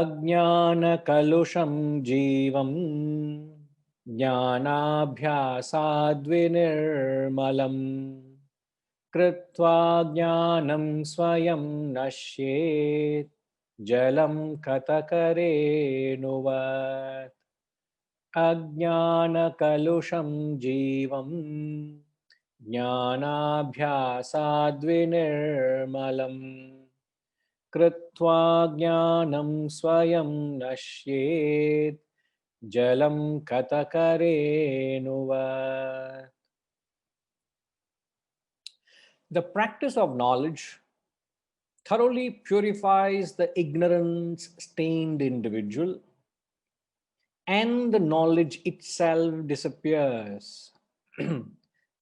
अज्ञानकलुषं जीवं ज्ञानाभ्यासाद्विनिर्मलम् कृत्वा ज्ञानं स्वयं नश्येत् जलं कतकरेणुवत् अज्ञानकलुषं जीवं ज्ञानाभ्यासाद्विनिर्मलम् कृत्वा ज्ञानं स्वयं नश्येत् जलं कतकरेणुवत्. The practice of knowledge thoroughly purifies the ignorance-stained individual, and the knowledge itself disappears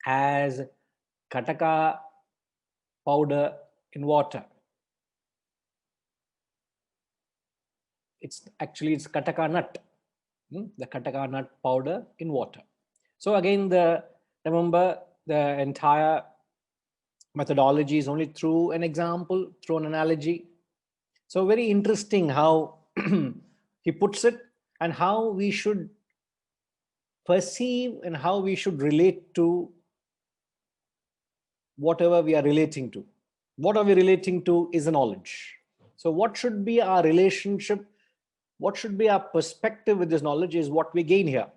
as kataka powder in water. It's kataka nut, the kataka nut powder in water. So again, remember the entire methodology is only through an example, through an analogy. So very interesting how he puts it and how we should perceive and how we should relate to whatever we are relating to. What are we relating to is a knowledge. So what should be our relationship? What should be our perspective with this knowledge is what we gain here.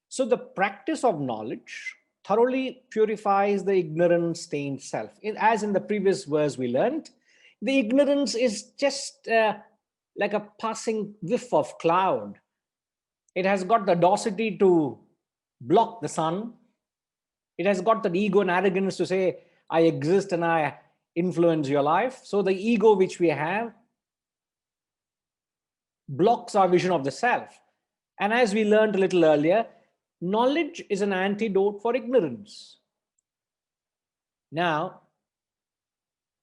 So the practice of knowledge thoroughly purifies the ignorance-stained self. As in the previous verse we learned, the ignorance is just like a passing whiff of cloud. It has got the audacity to block the sun. It has got the ego and arrogance to say, I exist and I influence your life. So the ego which we have blocks our vision of the self. And as we learned a little earlier, knowledge is an antidote for ignorance. Now,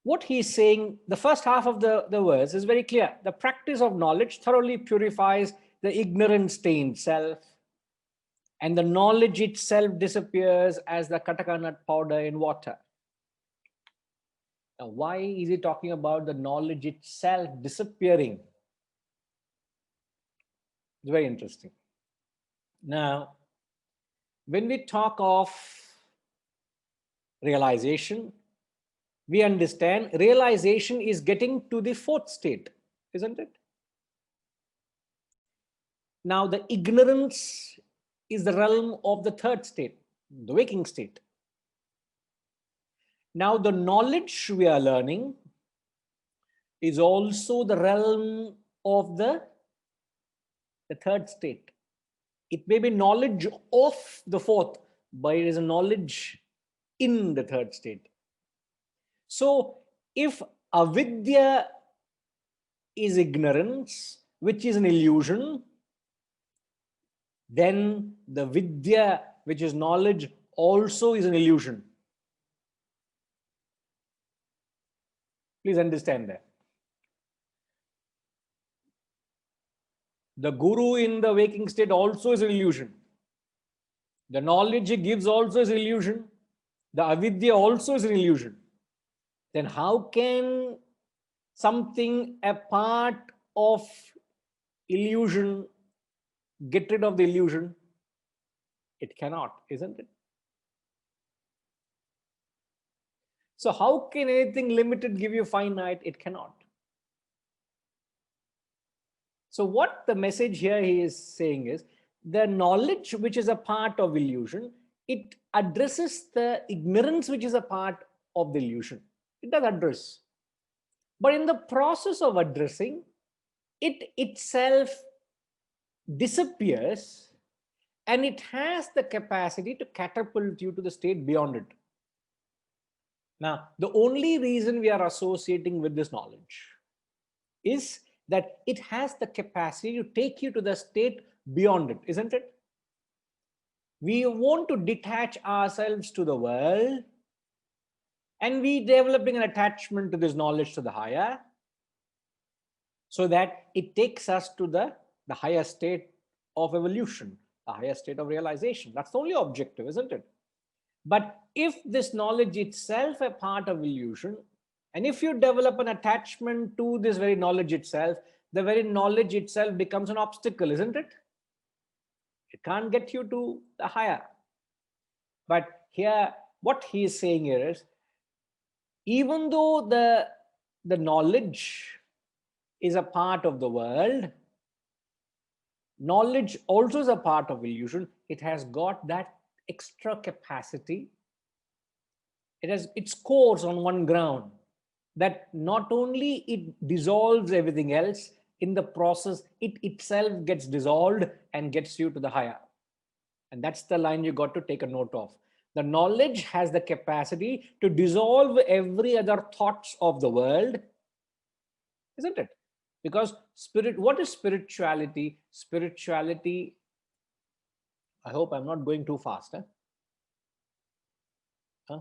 what he's saying, the first half of the verse is very clear. The practice of knowledge thoroughly purifies the ignorance-stained self, and the knowledge itself disappears as the kataka nut powder in water. Now, why is he talking about the knowledge itself disappearing? It's very interesting. Now, when we talk of realization, we understand realization is getting to the fourth state, isn't it? Now, the ignorance is the realm of the third state, the waking state. Now, the knowledge we are learning is also the realm of the third state. It may be knowledge of the fourth, but it is a knowledge in the third state. So, if avidya is ignorance, which is an illusion, then the vidya, which is knowledge, also is an illusion. Please understand that. The guru in the waking state also is an illusion. The knowledge he gives also is an illusion. The avidya also is an illusion. Then how can something a part of illusion get rid of the illusion? It cannot, isn't it? So how can anything limited give you finite? It cannot. So what the message here he is saying is, the knowledge which is a part of illusion, it addresses the ignorance which is a part of the illusion. It does address. But in the process of addressing, it itself disappears, and it has the capacity to catapult you to the state beyond it. Now, the only reason we are associating with this knowledge is that it has the capacity to take you to the state beyond it, isn't it? We want to detach ourselves to the world, and we developing an attachment to this knowledge to the higher, so that it takes us to the higher state of evolution, the higher state of realization. That's the only objective, isn't it? But if this knowledge itself a part of illusion, and if you develop an attachment to this very knowledge itself, the very knowledge itself becomes an obstacle, isn't it? It can't get you to the higher. But here, what he is saying here is, even though the knowledge is a part of the world, knowledge also is a part of illusion. It has got that extra capacity. It has its cores on one ground, that not only it dissolves everything else, in the process, it itself gets dissolved and gets you to the higher. And that's the line you got to take a note of. The knowledge has the capacity to dissolve every other thoughts of the world, isn't it? Because spirit, what is spirituality? Spirituality, I hope I'm not going too fast. Huh?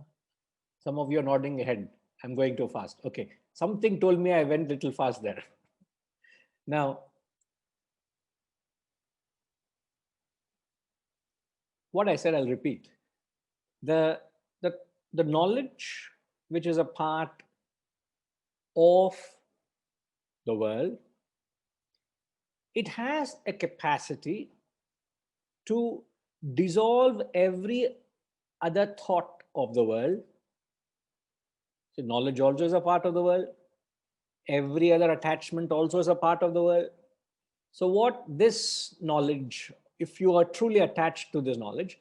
Some of you are nodding ahead. I'm going too fast. Okay. Something told me I went a little fast there. Now, what I said, I'll repeat. The, the, the knowledge which is a part of the world, it has a capacity to dissolve every other thought of the world. So knowledge also is a part of the world. Every other attachment also is a part of the world. So what this knowledge, if you are truly attached to this knowledge,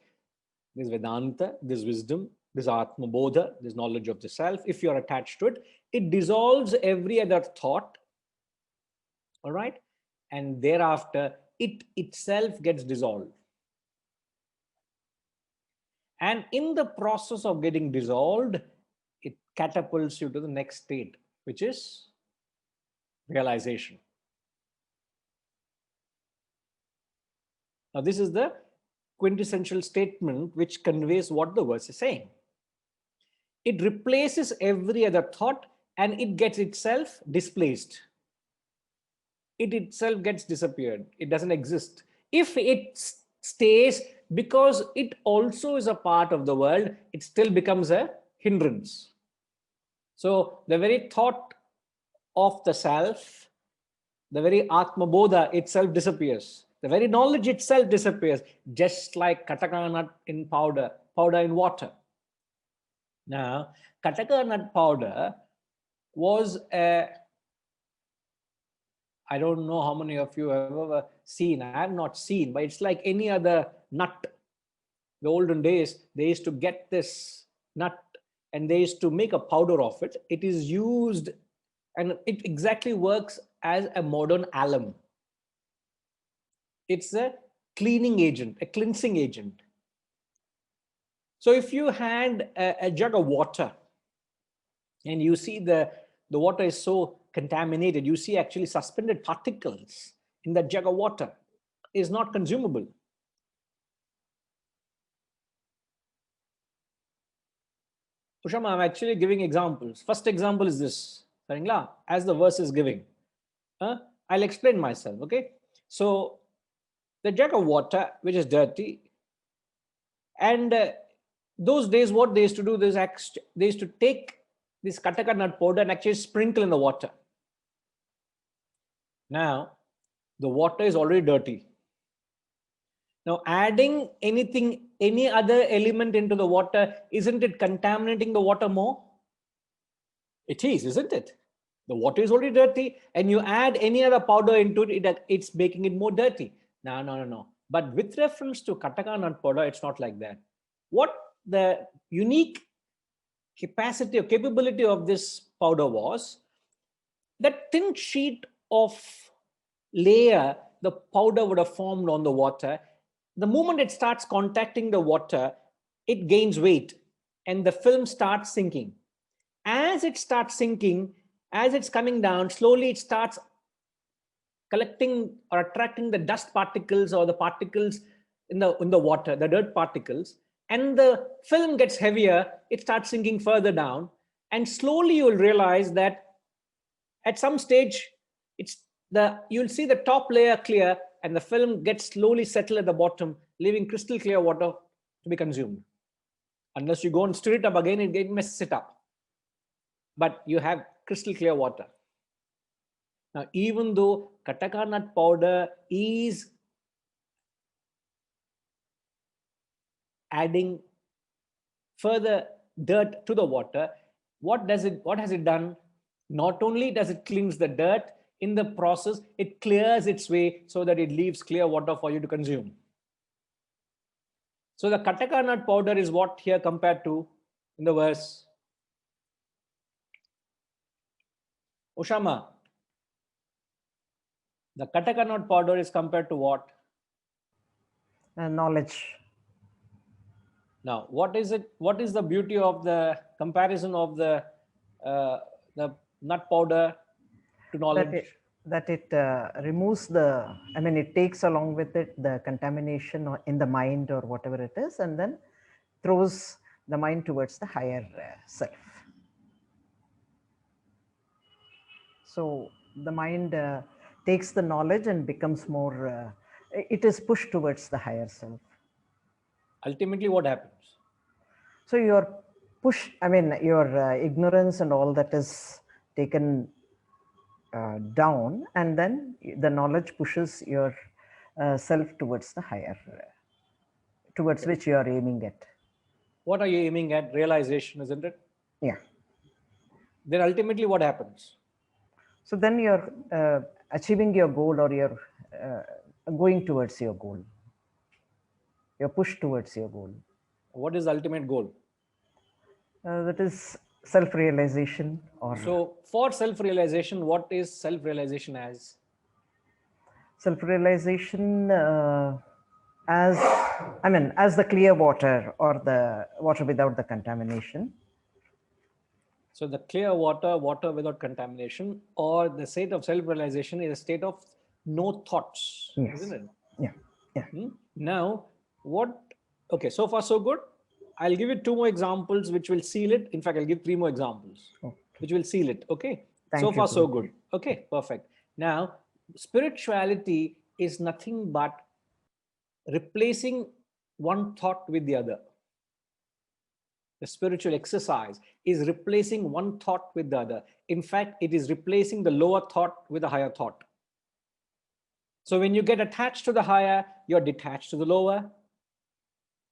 this Vedanta, this wisdom, this ATMABODHA, this knowledge of the self, if you're attached to it, it dissolves every other thought. All right. And thereafter, it itself gets dissolved. And in the process of getting dissolved, it catapults you to the next state, which is realization. Now, this is the quintessential statement which conveys what the verse is saying. It replaces every other thought and it gets itself displaced. It itself gets disappeared. It doesn't exist. If it stays, because it also is a part of the world, it still becomes a hindrance. So the very thought of the self, the very ATMABODHA itself disappears. The very knowledge itself disappears, just like kataka nut in powder, powder in water. Now, kataka nut powder was a, I don't know how many of you have ever seen. I have not seen, but it's like any other nut. The olden days, they used to get this nut and they used to make a powder of it. It is used and it exactly works as a modern alum. It's a cleaning agent, a cleansing agent. So if you had a jug of water and you see the water is so contaminated, you see actually suspended particles in that jug of water, is not consumable. Ushama, I'm actually giving examples. First example is this, Saringla, as the verse is giving. I'll explain myself, okay? So the jug of water, which is dirty, and those days what they used to do, they used to take this kataka nut powder and actually sprinkle in the water. Now, the water is already dirty. Now, adding anything, any other element into the water, isn't it contaminating the water more? It is, isn't it? The water is already dirty, and you add any other powder into it, it's making it more dirty. No. But with reference to kataka nut powder, it's not like that. What the unique capacity or capability of this powder was, that thin sheet of layer the powder would have formed on the water. The moment it starts contacting the water, it gains weight and the film starts sinking. As it starts sinking, as it's coming down, slowly it starts collecting or attracting the dust particles or the particles in the water, the dirt particles, and the film gets heavier, it starts sinking further down, and slowly you will realize that at some stage you'll see the top layer clear and the film gets slowly settled at the bottom, leaving crystal clear water to be consumed. Unless you go and stir it up again, it messes it up. But you have crystal clear water. Now, even though Kataka nut powder is adding further dirt to the water, what has it done? Not only does it cleanse the dirt, in the process, it clears its way so that it leaves clear water for you to consume. So the Kataka nut powder is what here compared to in the verse? Ushama, the Kataka nut powder is compared to what? Knowledge. Now, what is it? What is the beauty of the comparison of the nut powder to That knowledge? it removes the, I mean, it takes along with it the contamination in the mind or whatever it is, and then throws the mind towards the higher self. So the mind takes the knowledge and becomes more, it is pushed towards the higher self. Ultimately, what happens? So your push, I mean, your ignorance and all that is taken down, and then the knowledge pushes your self towards the higher, towards which you are aiming at. What are you aiming at? Realization, isn't it? Yeah. Then ultimately, what happens? So then you're achieving your goal, or you're going towards your goal. You're pushed towards your goal. What is the ultimate goal? That is self-realization, or So, for self-realization, what is self-realization as? self-realization as, I mean, as the clear water, or the water without the contamination. So, the clear water, water without contamination, or the state of self-realization is a state of no thoughts, Yes. isn't it? Yeah. Yeah. Now, what? Okay, so far so good. I'll give you two more examples which will seal it. In fact, I'll give three more examples Okay. which will seal it. Okay, so Thank you, far so Guruji. good. Okay, perfect. Now, spirituality is nothing but replacing one thought with the other. The spiritual exercise is replacing one thought with the other. In fact, it is replacing the lower thought with a higher thought. So when you get attached to the higher, you're detached to the lower.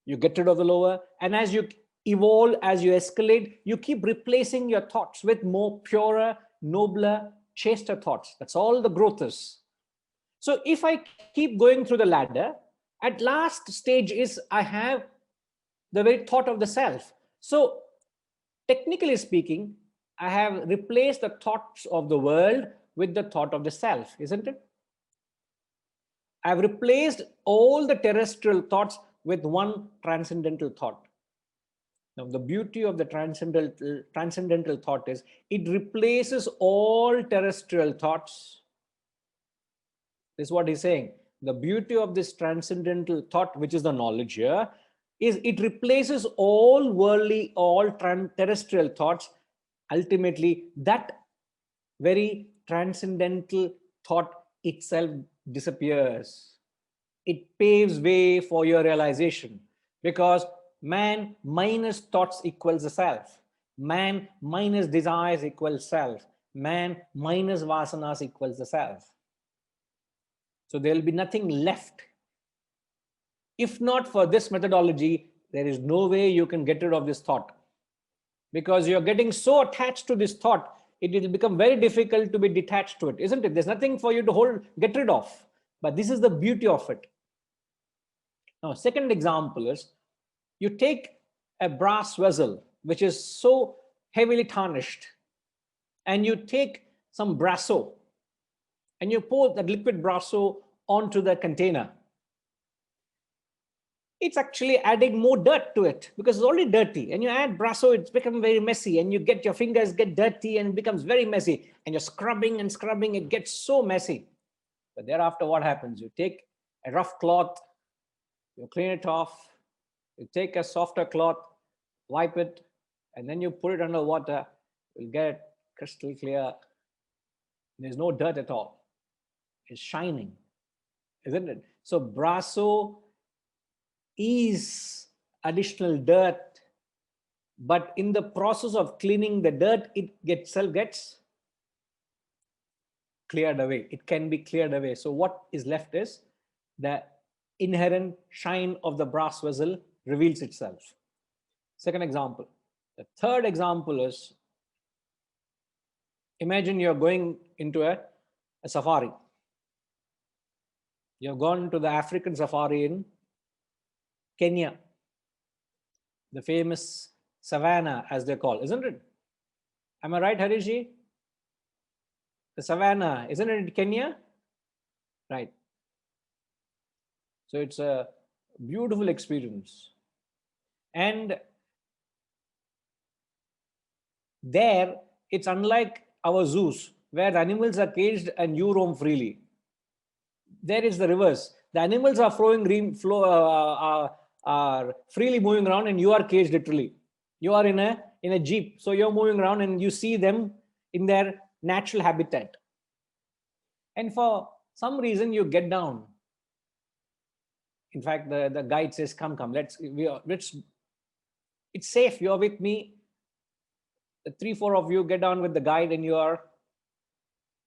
You get rid of the lower. And as you evolve, as you escalate, you keep replacing your thoughts with more purer, nobler, chaster thoughts. That's all the growth is. So if I keep going through the ladder, at last stage is I have the very thought of the self. So technically speaking, I have replaced the thoughts of the world with the thought of the self, isn't it? I've replaced all the terrestrial thoughts with one transcendental thought. Now, the beauty of the transcendental thought is it replaces all terrestrial thoughts. This is what he's saying. The beauty of this transcendental thought, which is the knowledge here, is it replaces all worldly, all terrestrial thoughts. Ultimately, that very transcendental thought itself disappears. It paves way for your realization, because man minus thoughts equals the self. Man minus desires equals self. Man minus vasanas equals the self. So there will be nothing left. If not for this methodology, there is no way you can get rid of this thought, because you're getting so attached to this thought, it will become very difficult to be detached to it, isn't it? There's nothing for you to get rid of. But this is the beauty of it. Now, second example is you take a brass vessel, which is so heavily tarnished, and you take some brasso, and you pour that liquid brasso onto the container. It's actually adding more dirt to it because it's already dirty. And you add brasso, it's become very messy, and you get your fingers get dirty and it becomes very messy. And you're scrubbing and scrubbing, it gets so messy. But thereafter, what happens? You take a rough cloth, you clean it off, you take a softer cloth, wipe it, and then you put it under water. You'll get it crystal clear. There's no dirt at all. It's shining, isn't it? So brasso is additional dirt, but in the process of cleaning the dirt, it itself gets cleared away. It can be cleared away. So what is left is the inherent shine of the brass vessel reveals itself. Second example. The third example is, imagine you're going into a safari. You've gone to the African safari in Kenya, the famous savannah, as they call, isn't it? Am I right, Harishji? The savannah, isn't it in Kenya? Right. So it's a beautiful experience. And there, it's unlike our zoos, where the animals are caged and you roam freely. There is the reverse. The animals are are freely moving around, and you are caged literally. You are in a jeep, so you're moving around and you see them in their natural habitat. And for some reason, you get down. In fact, the guide says, "Come, let's. It's safe. You're with me. The 3-4 of you get down with the guide, and you are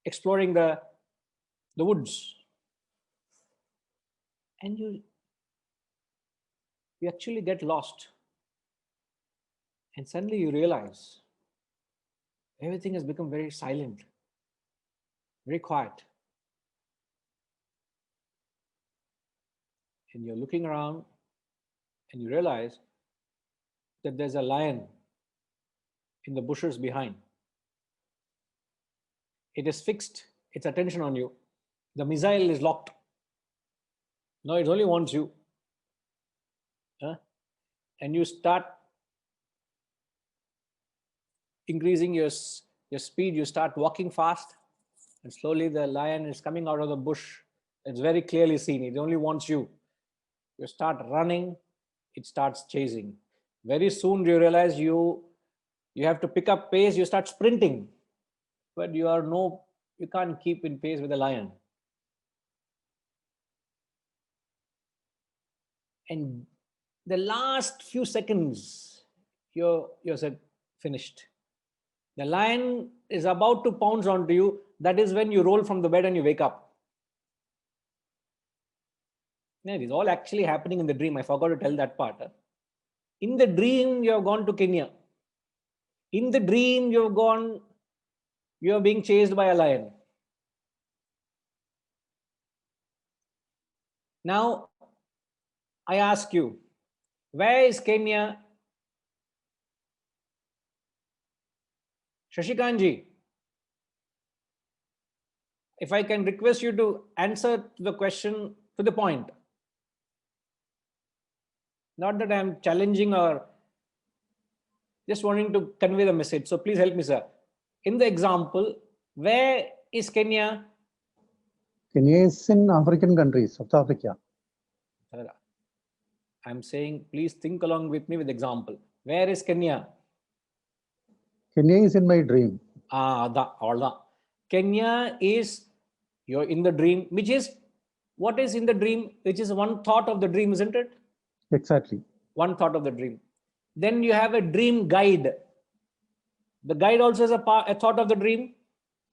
exploring the woods." And you actually get lost. And suddenly you realize everything has become very silent, very quiet. And you're looking around and you realize that there's a lion in the bushes behind. It has fixed its attention on you. The missile is locked. Now it only wants you. And you start increasing your speed. You start walking fast, and slowly the lion is coming out of the bush. It's very clearly seen. It only wants you. You start running, it starts chasing. Very soon you realize you have to pick up pace. You start sprinting, but you can't keep in pace with the lion. And the last few seconds, you're said, finished. The lion is about to pounce onto you. That is when you roll from the bed and you wake up. It is all actually happening in the dream. I forgot to tell that part. In the dream, you have gone to Kenya. In the dream, you are being chased by a lion. Now, I ask you, where is Kenya? Shashikanji, if I can request you to answer the question to the point. Not that I'm challenging or just wanting to convey the message. So please help me, sir. In the example, where is Kenya? Kenya is in African countries, South Africa. I'm saying, please think along with me with example. Where is Kenya? Kenya is in my dream. Kenya is, you're in the dream, which is, what is in the dream? Which is one thought of the dream, isn't it? Exactly. One thought of the dream. Then you have a dream guide. The guide also is a thought of the dream.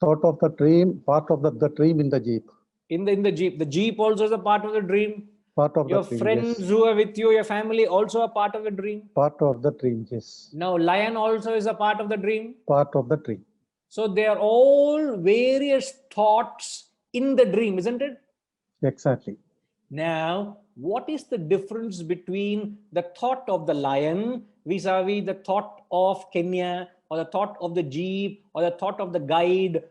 Thought of the dream, part of the dream in the jeep. In the jeep. The jeep also is a part of the dream. Part of your the dream, friends yes. who are with you, your family, also a part of the dream. Part of the dream, yes. Now, lion also is a part of the dream. Part of the dream. So they are all various thoughts in the dream, isn't it? Exactly. Now, what is the difference between the thought of the lion vis-a-vis the thought of Kenya, or the thought of the jeep, or the thought of the guide,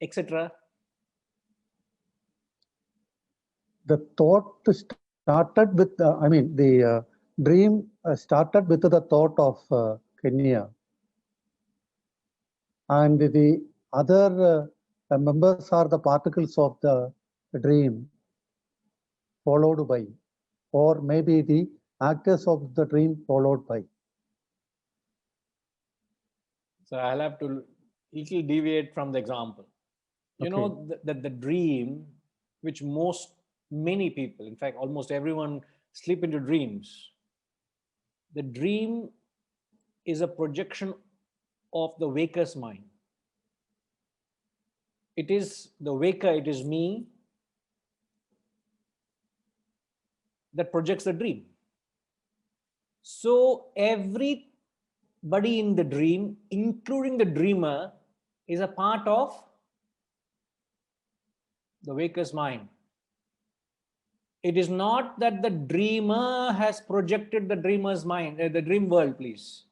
etc.? The thought started with, the dream started with the thought of Kenya. And the other members are the particles of the dream, followed by, or maybe the actors of the dream followed by. So I'll have to little deviate from the example. You Okay. know that the dream, which many people, in fact, almost everyone sleep into dreams. The dream is a projection of the waker's mind. it is the waker, it is me, that projects the dream. So everybody in the dream, including the dreamer, is a part of the waker's mind. It is not that the dreamer has projected the dreamer's mind, the dream world, please.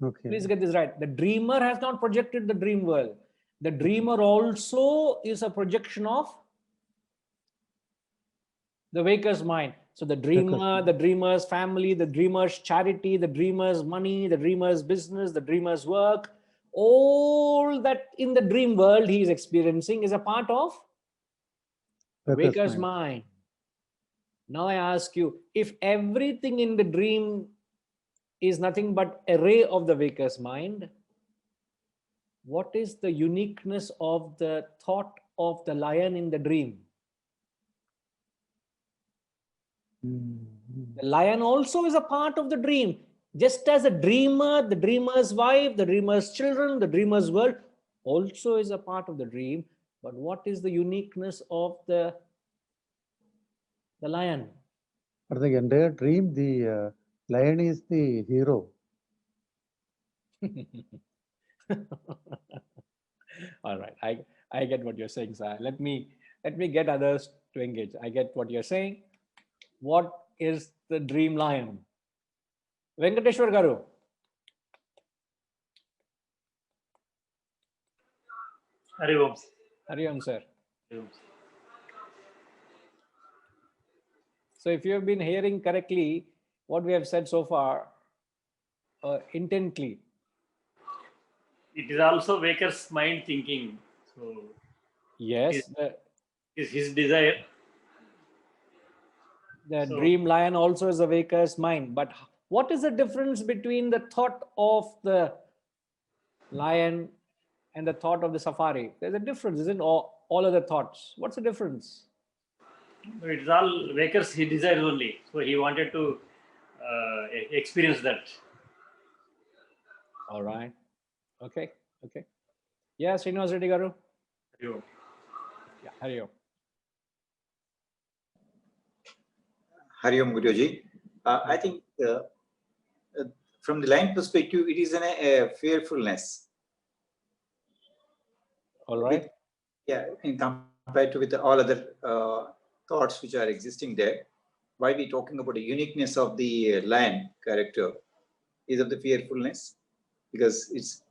Okay. Please get this right. The dreamer has not projected the dream world. The dreamer also is a projection of the waker's mind. So the dreamer, the dreamer's family, the dreamer's charity, the dreamer's money, the dreamer's business, the dreamer's work, all that in the dream world he is experiencing is a part of the waker's mind. Now I ask you, if everything in the dream is nothing but a ray of the waker's mind, what is the uniqueness of the thought of the lion in the dream? The lion also is a part of the dream. Just as a dreamer, the dreamer's wife, the dreamer's children, the dreamer's world also is a part of the dream. But what is the uniqueness of the lion? For the entire dream, the lion is the hero. All right, I get what you're saying, sir. Let me get others to engage. I get what you're saying. What is the dream lion? Venkateshwar Garu. Hari Om. Hari Om, sir. Hari Om. So if you have been hearing correctly what we have said so far, intently. It is also waker's mind thinking. So Yes, is his desire. The dream lion also is a waker's mind. But what is the difference between the thought of the lion and the thought of the safari? There's a difference, isn't all other thoughts? What's the difference? It's all waker's he desires only. So he wanted to experience that. All right. Okay. Okay. Yeah, Srinivas Reddy Garu. Hari Om. Yeah, Hari Om. Hari Om Guruji. I think from the lion perspective, it is a fearfulness. All right. In compared to with all other thoughts which are existing there, why we talking about the uniqueness of the lion character is of the fearfulness, because it's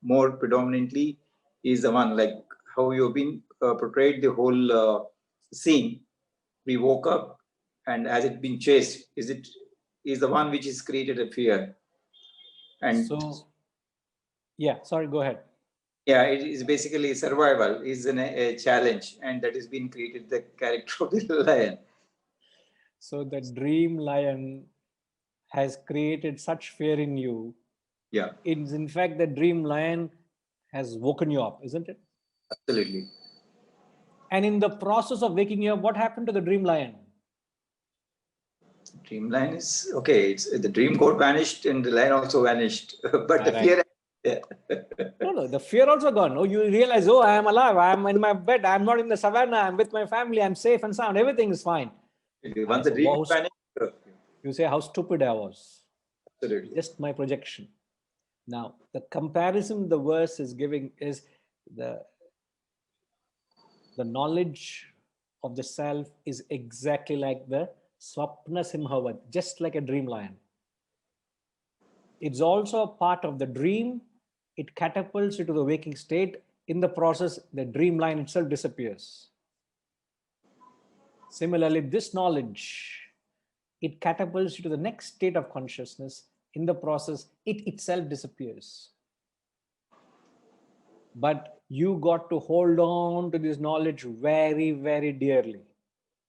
more predominantly is the one like how you've been portrayed the whole scene. We woke up, and as it been chased, is the one which is created a fear. And so, yeah, sorry, go ahead. Yeah, it is basically survival is a challenge, and that has been created the character of the lion. So the dream lion has created such fear in you. Yeah. It's in fact the dream lion has woken you up, isn't it? Absolutely. And in the process of waking you up, what happened to the dream lion? Dream lion is okay. It's the dream got vanished and the lion also vanished, but the fear. Yeah. No, the fear also gone. Oh, you realize, oh, I am alive. I am in my bed. I'm not in the savannah. I'm with my family. I'm safe and sound. Everything is fine. Once the dream vanished, you say how stupid I was. Absolutely. Just my projection. Now, the comparison the verse is giving is the knowledge of the self is exactly like the Swapna Simhavat, just like a dream lion. It's also a part of the dream. It catapults you to the waking state. In the process, the dream lion itself disappears. Similarly, this knowledge, it catapults you to the next state of consciousness. In the process, it itself disappears. But you got to hold on to this knowledge very, very dearly.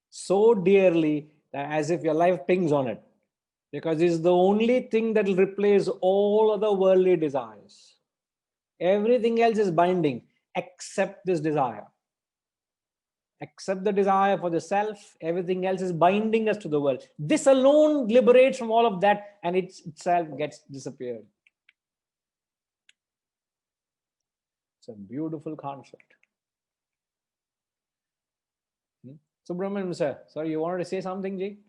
So dearly that as if your life pings on it. Because it's the only thing that will replace all other worldly desires. Everything else is binding except this desire. Except the desire for the self, everything else is binding us to the world. This alone liberates from all of that, and it itself gets disappeared. It's a beautiful concept. Subramaniam sir, sorry, you wanted to say something, Ji?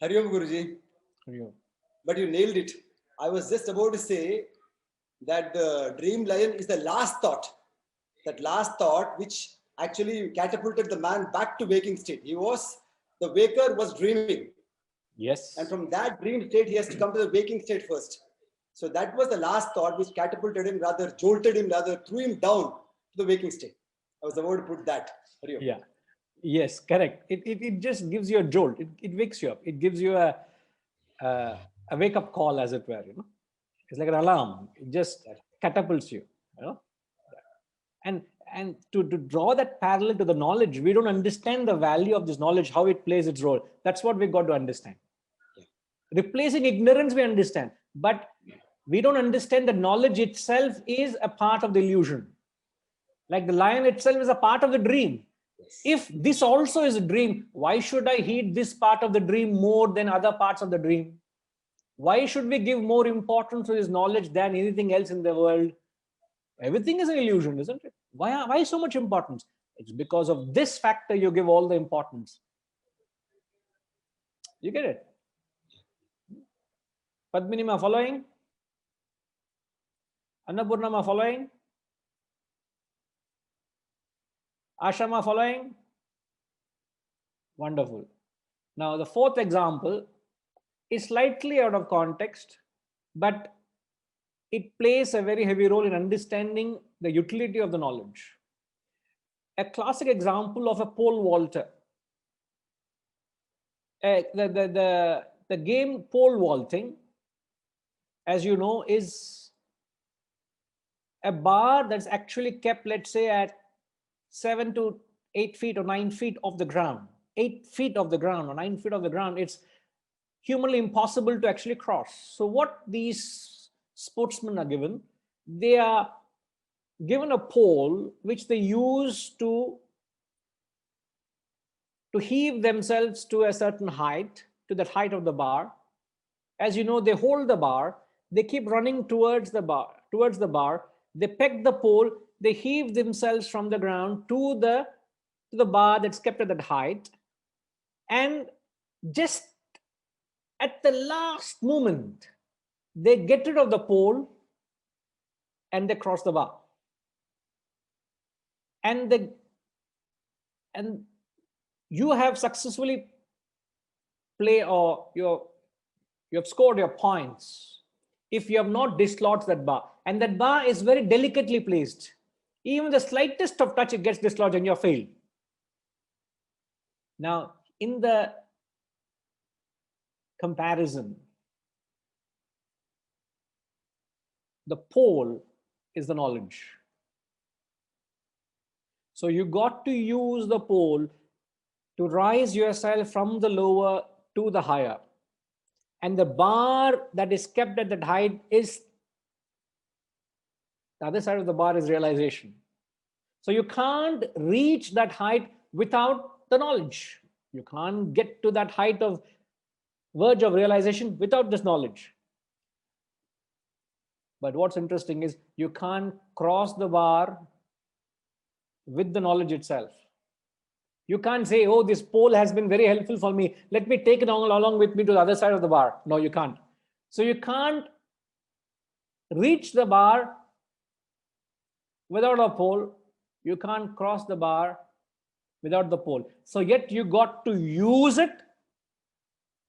Hari Om Guruji, but you nailed it. I was just about to say that the dream lion is the last thought. That last thought which actually catapulted the man back to waking state. The waker was dreaming. Yes. And from that dream state, he has to come to the waking state first. So that was the last thought which catapulted him, jolted him, threw him down to the waking state. I was about to put that. Hari Om. Yeah. Yes, correct. It just gives you a jolt. It wakes you up. It gives you a wake up call, as it were. It's like an alarm. It just catapults you. And to draw that parallel to the knowledge, we don't understand the value of this knowledge, how it plays its role. That's what we got to understand. Replacing ignorance, we understand, but we don't understand that knowledge itself is a part of the illusion. Like the lion itself is a part of the dream. If this also is a dream, why should I heed this part of the dream more than other parts of the dream? Why should we give more importance to this knowledge than anything else in the world? Everything is an illusion, isn't it? Why so much importance? It's because of this factor you give all the importance. You get it? Padminima following? Annapurnama following? Ashama following? Wonderful. Now the fourth example is slightly out of context, but it plays a very heavy role in understanding the utility of the knowledge. A classic example of a pole vaulter. The game pole vaulting, as you know, is a bar that's actually kept, let's say, at 7 to 8 feet or 9 feet off the ground. 8 feet of the ground or 9 feet of the ground. It's humanly impossible to actually cross. So what these sportsmen are given, they are given a pole which they use to heave themselves to a certain height, to that height of the bar. As you know, they hold the bar, they keep running towards the bar, they peg the pole, they heave themselves from the ground to the bar that's kept at that height, and just at the last moment, they get rid of the pole and they cross the bar. And you have successfully played, or you have scored your points if you have not dislodged that bar. And that bar is very delicately placed. Even the slightest of touch, it gets dislodged and you're failed. Now, in the comparison, the pole is the knowledge. So you got to use the pole to rise yourself from the lower to the higher. And the bar that is kept at that height is, the other side of the bar is realization. So you can't reach that height without the knowledge. You can't get to that height of verge of realization without this knowledge. But what's interesting is you can't cross the bar with the knowledge itself. You can't say, oh, this pole has been very helpful for me, let me take it along with me to the other side of the bar. No, you can't. So you can't reach the bar without a pole. You can't cross the bar without the pole. So yet you got to use it,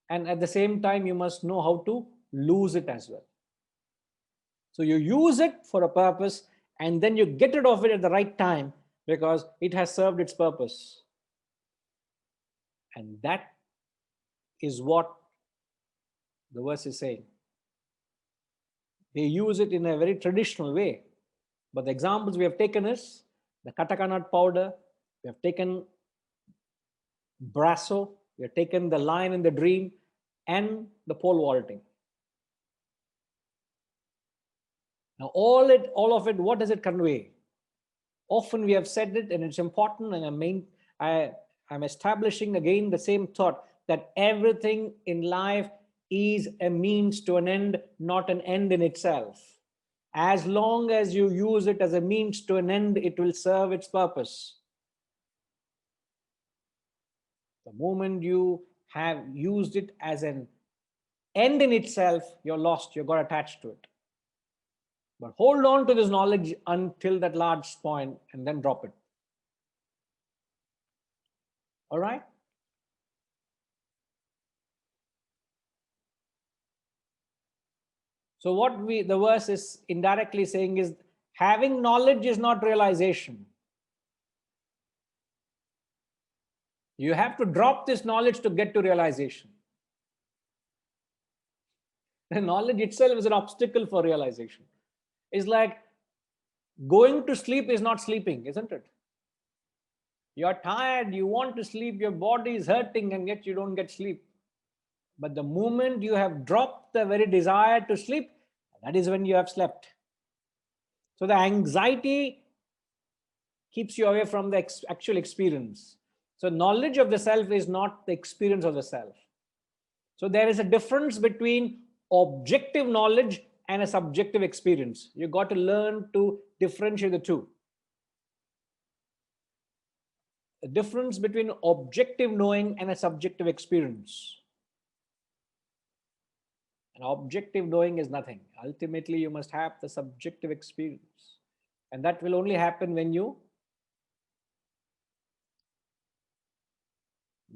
and at the same time you must know how to lose it as well. So you use it for a purpose, and then you get rid of it at the right time because it has served its purpose. And that is what the verse is saying. They use it in a very traditional way. But the examples we have taken is the katakanat powder, we have taken brasso, we have taken the lion in the dream, and the pole vaulting. Now all of it, what does it convey? Often we have said it, and it's important, and I'm establishing again the same thought, that everything in life is a means to an end, not an end in itself. As long as you use it as a means to an end, it will serve its purpose. The moment you have used it as an end in itself, you're lost, you got attached to it. But hold on to this knowledge until that large point and then drop it. All right? So what the verse is indirectly saying is, having knowledge is not realization. You have to drop this knowledge to get to realization. The knowledge itself is an obstacle for realization. It's like going to sleep is not sleeping, isn't it? You're tired, you want to sleep, your body is hurting, and yet you don't get sleep. But the moment you have dropped the very desire to sleep, that is when you have slept. So the anxiety keeps you away from the actual experience. So knowledge of the self is not the experience of the self. So there is a difference between objective knowledge and a subjective experience. You got to learn to differentiate the two. The difference between objective knowing and a subjective experience. An objective knowing is nothing. Ultimately, you must have the subjective experience. And that will only happen when you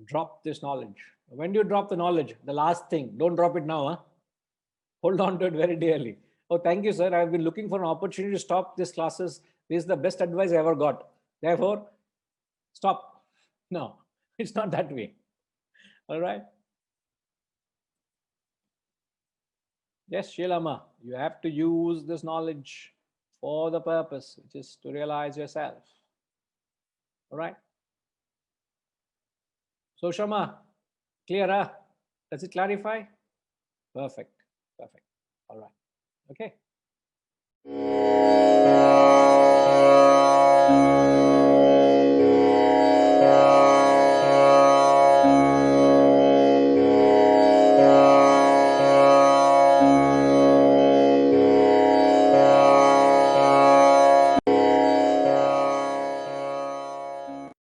drop this knowledge. When do you drop the knowledge? The last thing. Don't drop it now. Huh? Hold on to it very dearly. Oh, thank you, sir. I've been looking for an opportunity to stop these classes. This is the best advice I ever got. Therefore, stop. No, it's not that way. All right. Yes, Shilama, you have to use this knowledge for the purpose, which is to realize yourself. All right. So, Shama, clear? Does it clarify? Perfect. Perfect. All right. Okay.